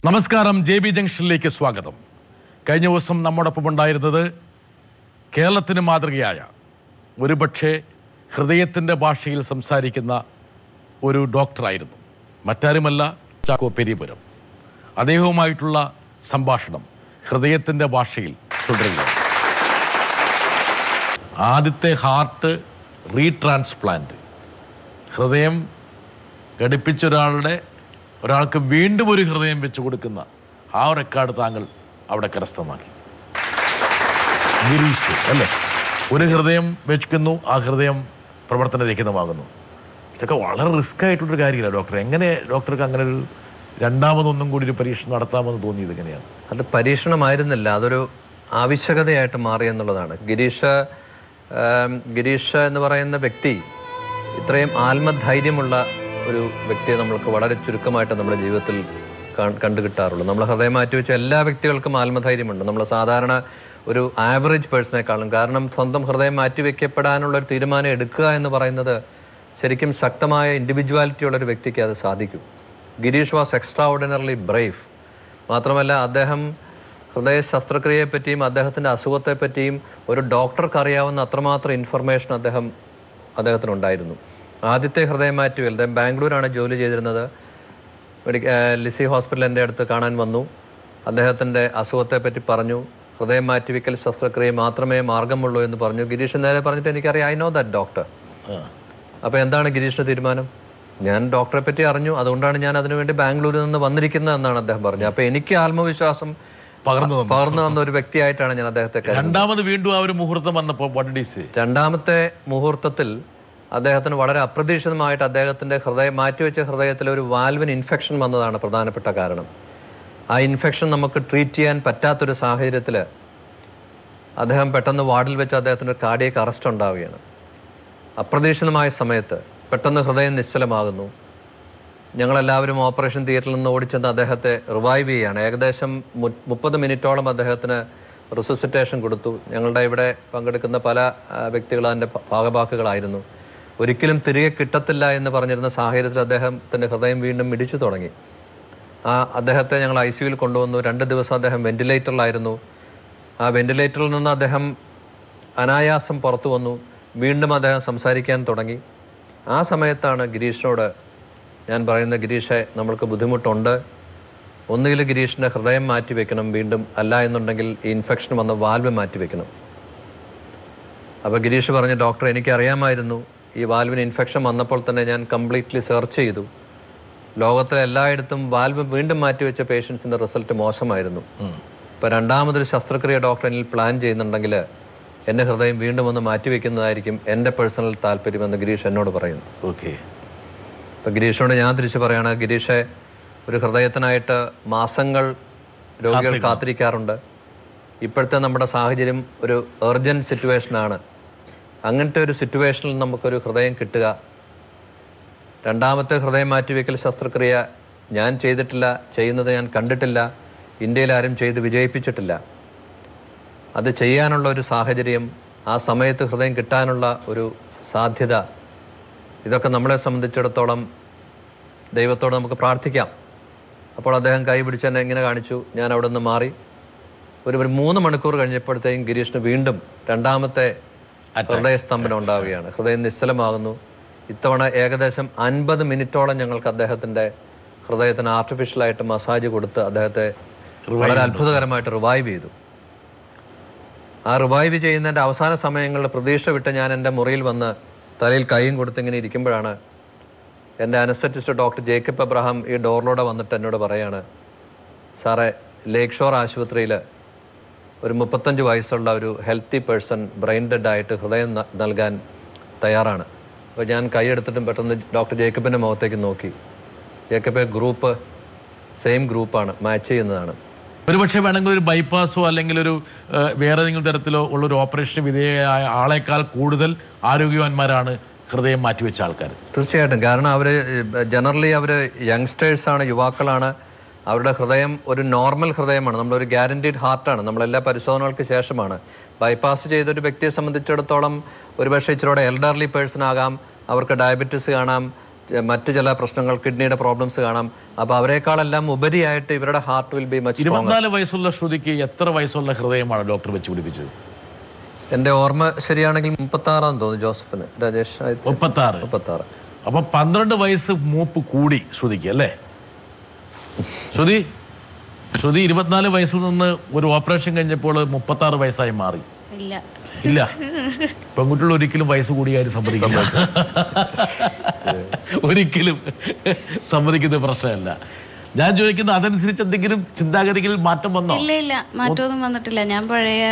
നമസ്കാരം, JB ജംഗ്ഷനിലേക്ക് സ്വാഗതം. കഴിഞ്ഞ ദിവസം നമ്മോടൊപ്പം ഉണ്ടായിരുന്നത് കേരളത്തിന് മാതൃകയായ ഒരുപക്ഷെ ഹൃദയത്തിൻ്റെ ഭാഷയിൽ സംസാരിക്കുന്ന ഒരു ഡോക്ടറായിരുന്നു. മറ്റാരുമല്ല, ചാക്കോ പെരിയപുരം. അദ്ദേഹവുമായിട്ടുള്ള സംഭാഷണം ഹൃദയത്തിൻ്റെ ഭാഷയിൽ തുടരുക. ആദ്യത്തെ ഹാർട്ട് റീട്രാൻസ്പ്ലാന്റ്, ഹൃദയം ഘടിപ്പിച്ച ഒരാൾക്ക് വീണ്ടും ഒരു ഹൃദയം വെച്ച് കൊടുക്കുന്ന ആ റെക്കോർഡ് താങ്കൾ അവിടെ കരസ്ഥമാക്കി. ഗിരീഷ് അല്ലേ, ഒരു ഹൃദയം വെക്കുന്നു, ആ ഹൃദയം പ്രവർത്തനരഹിതമാകുന്നു. ഇതൊക്കെ വളരെ റിസ്ക് ആയിട്ടുള്ളൊരു കാര്യമില്ല ഡോക്ടർ. എങ്ങനെ ഡോക്ടർക്ക് അങ്ങനെ ഒരു രണ്ടാമതൊന്നും കൂടി ഒരു പരീക്ഷണം നടത്താമെന്ന് തോന്നിയത് എങ്ങനെയാണ്? അത് പരീക്ഷണമായിരുന്നില്ല, അതൊരു ആവശ്യകതയായിട്ട് മാറി എന്നുള്ളതാണ്. ഗിരീഷ് എന്ന് പറയുന്ന വ്യക്തി ഇത്രയും ആത്മധൈര്യമുള്ള ഒരു വ്യക്തിയെ നമ്മൾക്ക് വളരെ ചുരുക്കമായിട്ട് നമ്മുടെ ജീവിതത്തിൽ കണ്ടു കിട്ടാറുള്ളൂ. നമ്മൾ ഹൃദയം മാറ്റിവെച്ച എല്ലാ വ്യക്തികൾക്കും ആത്മധൈര്യമുണ്ട്, നമ്മൾ സാധാരണ ഒരു ആവറേജ് പേഴ്സണേക്കാളും. കാരണം സ്വന്തം ഹൃദയം മാറ്റിവെക്കപ്പെടാനുള്ള ഒരു തീരുമാനം എടുക്കുക എന്ന് പറയുന്നത് ശരിക്കും ശക്തമായ ഇൻഡിവിജ്വാലിറ്റി ഉള്ളൊരു വ്യക്തിക്ക് അത് സാധിക്കും. Girish was extra ordinarily Brave. മാത്രമല്ല, അദ്ദേഹം ഹൃദയ ശസ്ത്രക്രിയയെപ്പറ്റിയും അദ്ദേഹത്തിൻ്റെ അസുഖത്തെപ്പറ്റിയും ഒരു ഡോക്ടർക്ക് അറിയാവുന്ന അത്രമാത്രം ഇൻഫർമേഷൻ അദ്ദേഹത്തിനുണ്ടായിരുന്നു. ആദ്യത്തെ ഹൃദയം മാറ്റിവെൽ, അദ്ദേഹം ബാംഗ്ലൂരാണ് ജോലി ചെയ്തിരുന്നത്. ലിസി ഹോസ്പിറ്റൽ എൻ്റെ അടുത്ത് കാണാൻ വന്നു. അദ്ദേഹത്തിൻ്റെ അസുഖത്തെപ്പറ്റി പറഞ്ഞു. ഹൃദയം മാറ്റിവെക്കൽ ശസ്ത്രക്രിയ മാത്രമേ മാർഗമുള്ളൂ എന്ന് പറഞ്ഞു. ഗിരീഷ് നേരെ പറഞ്ഞിട്ട് എനിക്കറിയാം, ഐ നോ ദാറ്റ് ഡോക്ടർ. അപ്പോൾ എന്താണ് ഗിരീഷിൻ്റെ തീരുമാനം? ഞാൻ ഡോക്ടറെ പറ്റി അറിഞ്ഞു, അതുകൊണ്ടാണ് ഞാൻ അതിനുവേണ്ടി ബാംഗ്ലൂരിൽ നിന്ന് വന്നിരിക്കുന്നത് എന്നാണ് അദ്ദേഹം പറഞ്ഞത്. അപ്പോൾ എനിക്ക് ആത്മവിശ്വാസം പകർന്നു വന്ന ഒരു വ്യക്തിയായിട്ടാണ് ഞാൻ അദ്ദേഹത്തെ. രണ്ടാമത് വീണ്ടും ആ ഒരു മുഹൂർത്തം വന്നപ്പോൾ രണ്ടാമത്തെ മുഹൂർത്തത്തിൽ അദ്ദേഹത്തിന് വളരെ അപ്രതീക്ഷിതമായിട്ട് അദ്ദേഹത്തിൻ്റെ മാറ്റിവെച്ച ഹൃദയത്തിൽ ഒരു വാൽവിന് ഇൻഫെക്ഷൻ വന്നതാണ് പ്രധാനപ്പെട്ട കാരണം. ആ ഇൻഫെക്ഷൻ നമുക്ക് ട്രീറ്റ് ചെയ്യാൻ പറ്റാത്തൊരു സാഹചര്യത്തിൽ അദ്ദേഹം പെട്ടെന്ന് വാർഡിൽ വെച്ച് അദ്ദേഹത്തിൻ്റെ കാർഡിയക് അറസ്റ്റ് ഉണ്ടാവുകയാണ്. അപ്രതീക്ഷിതമായ സമയത്ത് പെട്ടെന്ന് ഹൃദയം നിശ്ചലമാകുന്നു. ഞങ്ങളെല്ലാവരും ഓപ്പറേഷൻ തിയേറ്ററിൽ നിന്ന് ഓടിച്ചെന്ന് അദ്ദേഹത്തെ റിവൈവ് ചെയ്യുകയാണ്. ഏകദേശം 30 മിനിറ്റോളം അദ്ദേഹത്തിന് റിസസിറ്റേഷൻ കൊടുത്തു. ഞങ്ങളുടെ ഇവിടെ പങ്കെടുക്കുന്ന പല വ്യക്തികളും അതിൻ്റെ ഭാഗഭാക്കുകളായിരുന്നു. ഒരിക്കലും തിരികെ കിട്ടത്തില്ല എന്ന് പറഞ്ഞിരുന്ന സാഹചര്യത്തിൽ അദ്ദേഹത്തിൻ്റെ ഹൃദയം വീണ്ടും മിടിച്ചു തുടങ്ങി. അദ്ദേഹത്തെ ഞങ്ങൾ ICUവിൽ കൊണ്ടുവന്നു. 2 ദിവസം അദ്ദേഹം വെന്റിലേറ്ററിലായിരുന്നു. ആ വെന്റിലേറ്ററിൽ നിന്ന് അദ്ദേഹം അനായാസം പുറത്തു വന്നു. വീണ്ടും അദ്ദേഹം സംസാരിക്കാൻ തുടങ്ങി. ആ സമയത്താണ് ഗിരീഷിനോട് ഞാൻ പറയുന്നത്, ഗിരീഷെ, നമ്മൾക്ക് ബുദ്ധിമുട്ടുണ്ട്, ഒന്നുകിൽ ഗിരീഷിൻ്റെ ഹൃദയം മാറ്റി വെക്കണം വീണ്ടും, അല്ല എന്നുണ്ടെങ്കിൽ ഈ ഇൻഫെക്ഷൻ വന്ന വാൽവ് മാറ്റി വെക്കണം. അപ്പോൾ ഗിരീഷ് പറഞ്ഞു, ഡോക്ടർ, എനിക്കറിയാമായിരുന്നു ഈ വാൽവിന് ഇൻഫെക്ഷൻ വന്നപ്പോൾ തന്നെ ഞാൻ കംപ്ലീറ്റ്ലി സെർച്ച് ചെയ്തു. ലോകത്തിലെ എല്ലായിടത്തും വാൽവ് വീണ്ടും മാറ്റിവെച്ച പേഷ്യൻസിൻ്റെ റിസൾട്ട് മോശമായിരുന്നു. ഇപ്പോൾ രണ്ടാമതൊരു ശസ്ത്രക്രിയ ഡോക്ടർ എന്നിൽ പ്ലാൻ ചെയ്യുന്നുണ്ടെങ്കിൽ എൻ്റെ ഹൃദയം വീണ്ടും ഒന്ന് മാറ്റിവെക്കുന്നതായിരിക്കും എൻ്റെ പേഴ്സണൽ താല്പര്യമെന്ന് ഗിരീഷ് എന്നോട് പറയുന്നു. ഓക്കെ. അപ്പോൾ ഗിരീഷിനോട് ഞാൻ തിരിച്ച് പറയുകയാണ്, ഗിരീഷെ, ഒരു ഹൃദയത്തിനായിട്ട് മാസങ്ങൾ രോഗികൾ കാത്തിരിക്കാറുണ്ട്. ഇപ്പോഴത്തെ നമ്മുടെ സാഹചര്യം ഒരു എർജൻറ്റ് സിറ്റുവേഷനാണ്. അങ്ങനത്തെ ഒരു സിറ്റുവേഷനിൽ നമുക്കൊരു ഹൃദയം കിട്ടുക. രണ്ടാമത്തെ ഹൃദയം മാറ്റിവെക്കൽ ശസ്ത്രക്രിയ ഞാൻ ചെയ്തിട്ടില്ല, ചെയ്യുന്നത് ഞാൻ കണ്ടിട്ടില്ല, ഇന്ത്യയിൽ ആരും ചെയ്ത് വിജയിപ്പിച്ചിട്ടില്ല. അത് ചെയ്യാനുള്ള ഒരു സാഹചര്യം, ആ സമയത്ത് ഹൃദയം കിട്ടാനുള്ള ഒരു സാധ്യത, ഇതൊക്കെ നമ്മളെ സംബന്ധിച്ചിടത്തോളം ദൈവത്തോട് നമുക്ക് പ്രാർത്ഥിക്കാം. അപ്പോൾ അദ്ദേഹം കൈ പിടിച്ച് എന്നെ ഇങ്ങനെ കാണിച്ചു. ഞാൻ അവിടെ നിന്ന് മാറി. ഒരു 3 മണിക്കൂർ കഴിഞ്ഞപ്പോഴത്തേക്കും ഗിരീഷിന് വീണ്ടും രണ്ടാമത്തെ ഹൃദയസ്തംഭനം ഉണ്ടാവുകയാണ്. ഹൃദയം നിശ്ചലമാകുന്നു. ഇത്തവണ ഏകദേശം 50 മിനിറ്റോളം ഞങ്ങൾക്ക് അദ്ദേഹത്തിൻ്റെ ഹൃദയത്തിന് ആർട്ടിഫിഷ്യലായിട്ട് മസാജ് കൊടുത്ത് അദ്ദേഹത്തെ വളരെ അത്ഭുതകരമായിട്ട് റിവൈവ് ചെയ്തു. ആ റിവൈവ് ചെയ്യുന്നതിൻ്റെ അവസാന സമയങ്ങളിൽ പ്രതീക്ഷ വിട്ട് ഞാൻ എൻ്റെ മുറിയിൽ വന്ന് തലയിൽ കൈയും കൊടുത്തിങ്ങനെ ഇരിക്കുമ്പോഴാണ് എൻ്റെ അനസ്തറ്റിസ്റ്റ് ഡോക്ടർ ജേക്കബ് എബ്രഹാം ഈ ഡോറിലൂടെ വന്നിട്ട് എന്നോട് പറയാണ്, സാറേ, ലേക്ക് ഷോർ ആശുപത്രിയിൽ ഒരു 35 വയസ്സുള്ള ഒരു ഹെൽത്തി പേഴ്സൺ ബ്രെയിൻ ഡെഡ് ആയിട്ട് ഹൃദയം നൽകാൻ തയ്യാറാണ്. അപ്പോൾ ഞാൻ കൈയെടുത്തിട്ടും പെട്ടെന്ന് ഡോക്ടർ ജേക്കബിൻ്റെ മുഖത്തേക്ക് നോക്കി. ജേക്കബ് ഗ്രൂപ്പ് സെയിം ഗ്രൂപ്പാണ്, മാച്ച് ചെയ്യുന്നതാണ്. ഒരുപക്ഷെ വേണമെങ്കിൽ ഒരു ബൈപ്പാസോ അല്ലെങ്കിൽ ഒരു വേറെ ഏതെങ്കിലും തരത്തിലോ ഉള്ളൊരു ഓപ്പറേഷന് വിധേയമായ ആളേക്കാൾ കൂടുതൽ ആരോഗ്യവാന്മാരാണ് ഹൃദയം മാറ്റിവെച്ച ആൾക്കാർ. തീർച്ചയായിട്ടും. കാരണം അവർ ജനറലി യങ്സ്റ്റേഴ്സാണ്, യുവാക്കളാണ്. അവരുടെ ഹൃദയം ഒരു നോർമൽ ഹൃദയമാണ്, നമ്മളൊരു ഗ്യാരൻറ്റീഡ് ഹാർട്ടാണ്. നമ്മളെല്ലാ പരിശോധനകൾക്ക് ശേഷമാണ്. ബൈപ്പാസ് ചെയ്തൊരു വ്യക്തിയെ സംബന്ധിച്ചിടത്തോളം ഒരുപക്ഷെ ഇച്ചിരൂടെ എൽഡർലി പേഴ്സൺ ആകാം, അവർക്ക് ഡയബറ്റീസ് കാണാം, മറ്റു ചില പ്രശ്നങ്ങൾ, കിഡ്നിയുടെ പ്രോബ്ലംസ് കാണാം. അപ്പോൾ അവരെക്കാളെല്ലാം ഉപരിയായിട്ട് ഇവരുടെ heart will be much strong. 24 വയസ്സുള്ള ശ്രുതിക്ക് എത്ര വയസ്സുള്ള ഹൃദയമാണ് ഡോക്ടർ വെച്ച് പിടിപ്പിച്ചത്? എൻ്റെ ഓർമ്മ ശരിയാണെങ്കിൽ 36 തോന്നുന്നു ജോസഫിന്. രാജേഷ് 36. അപ്പൊ 12 വയസ്സ് മൂപ്പ് കൂടി ശ്രുതിക്ക് അല്ലേ? ശ്രുതി 24 വയസ്സിൽ നിന്ന് ഒരു ഓപ്പറേഷൻ കഴിഞ്ഞപ്പോൾ 36 വയസ്സായി മാറി. ഇല്ല, പെൺകുട്ടികൾ ഒരിക്കലും വയസ്സ് കൂടിയ കാര്യം സമ്മതിക്കില്ല. ഒരിക്കലും സമ്മതിക്കുന്ന പ്രശ്നമല്ല. ഞാൻ ചോദിക്കുന്നത് അതനുസരിച്ച് എന്തെങ്കിലും ചിന്താഗതിയിൽ മാറ്റം വന്നോ? ഇല്ല, മാറ്റമൊന്നും വന്നിട്ടില്ല. ഞാൻ പഴയ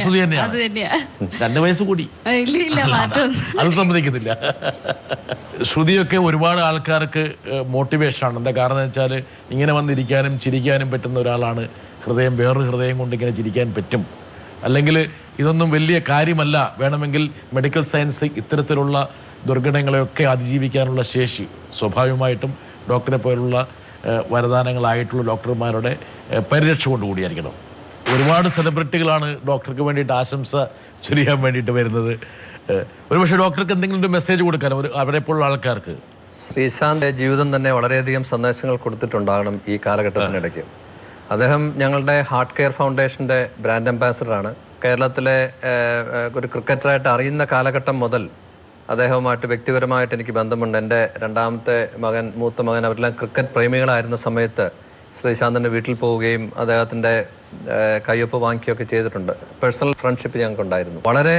ശ്രുതി തന്നെയാണ്. 2 വയസ്സ് കൂടി. അത് സമ്മതിക്കുന്നില്ല. ശ്രുതിയൊക്കെ ഒരുപാട് ആൾക്കാർക്ക് മോട്ടിവേഷനാണ്. എന്താ കാരണം എന്ന് വെച്ചാൽ ഇങ്ങനെ വന്നിരിക്കാനും ചിരിക്കാനും പറ്റുന്ന ഒരാളാണ്. വേറൊരു ഹൃദയം കൊണ്ട് ഇങ്ങനെ ചിരിക്കാൻ പറ്റും, അല്ലെങ്കിൽ ഇതൊന്നും വലിയ കാര്യമല്ല, വേണമെങ്കിൽ മെഡിക്കൽ സയൻസ് ഇത്തരത്തിലുള്ള ദുർഘടങ്ങളെയൊക്കെ അതിജീവിക്കാനുള്ള ശേഷി സ്വാഭാവികമായിട്ടും ഡോക്ടറെ പോലുള്ള വരദാനങ്ങളായിട്ടുള്ള ഡോക്ടർമാരുടെ പരിരക്ഷ കൊണ്ടുകൂടിയായിരിക്കണം. ഒരുപാട് സെലിബ്രിറ്റികളാണ് ഡോക്ടർക്ക് വേണ്ടിയിട്ട് ആശംസ ചൊരിയാൻ വേണ്ടിയിട്ട് വരുന്നത്. ഒരുപക്ഷെ ഡോക്ടർക്ക് എന്തെങ്കിലും ഒരു മെസ്സേജ് കൊടുക്കാൻ അവരെപ്പോലുള്ള ആൾക്കാർക്ക്. ശ്രീശാന്ത് ജീവിതം തന്നെ വളരെയധികം സന്ദേശങ്ങൾ കൊടുത്തിട്ടുണ്ടാകണം ഈ കാലഘട്ടത്തിനിടയ്ക്ക്. അദ്ദേഹം ഞങ്ങളുടെ ഹാർട്ട് കെയർ ഫൗണ്ടേഷൻ്റെ ബ്രാൻഡ് അംബാസഡറാണ്. കേരളത്തിലെ ഒരു ക്രിക്കറ്ററായിട്ട് അറിയുന്ന കാലഘട്ടം മുതൽ അദ്ദേഹവുമായിട്ട് വ്യക്തിപരമായിട്ട് എനിക്ക് ബന്ധമുണ്ട്. എൻ്റെ രണ്ടാമത്തെ മകൻ, മൂത്ത മകൻ, അവരെല്ലാം ക്രിക്കറ്റ് പ്രേമികളായിരുന്ന സമയത്ത് ശ്രീശാന്തിൻ്റെ വീട്ടിൽ പോവുകയും അദ്ദേഹത്തിൻ്റെ കയ്യൊപ്പ് വാങ്ങിക്കുകയൊക്കെ ചെയ്തിട്ടുണ്ട്. പേഴ്സണൽ ഫ്രണ്ട്ഷിപ്പ് ഞങ്ങൾക്കുണ്ടായിരുന്നു. വളരെ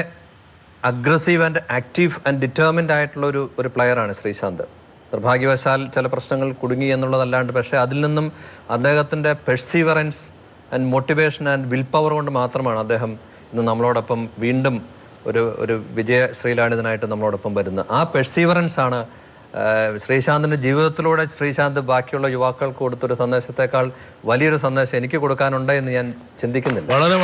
aggressive and active and determined ആയിട്ടുള്ള ഒരു പ്ലെയറാണ് ശ്രീശാന്ത്. നിർഭാഗ്യവശാൽ ചില പ്രശ്നങ്ങൾ കുടുങ്ങി എന്നുള്ളതല്ലാണ്ട്, പക്ഷേ അതിൽ നിന്നും അദ്ദേഹത്തിൻ്റെ perseverance and motivation and will power കൊണ്ട് മാത്രമാണ് അദ്ദേഹം ഇന്ന് നമ്മളോടൊപ്പം വീണ്ടും ഒരു വിജയ ശ്രീലാളിതനായിട്ട് നമ്മളോടൊപ്പം വരുന്നത്. ആ പെർസീവറൻസ് ആണ് ശ്രീശാന്തിൻ്റെ ജീവിതത്തിലൂടെ ശ്രീശാന്ത് ബാക്കിയുള്ള യുവാക്കൾക്ക് കൊടുത്തൊരു സന്ദേശത്തെക്കാൾ വലിയൊരു സന്ദേശം എനിക്ക് കൊടുക്കാനുണ്ട് എന്ന് ഞാൻ ചിന്തിക്കുന്നില്ല. വളരെ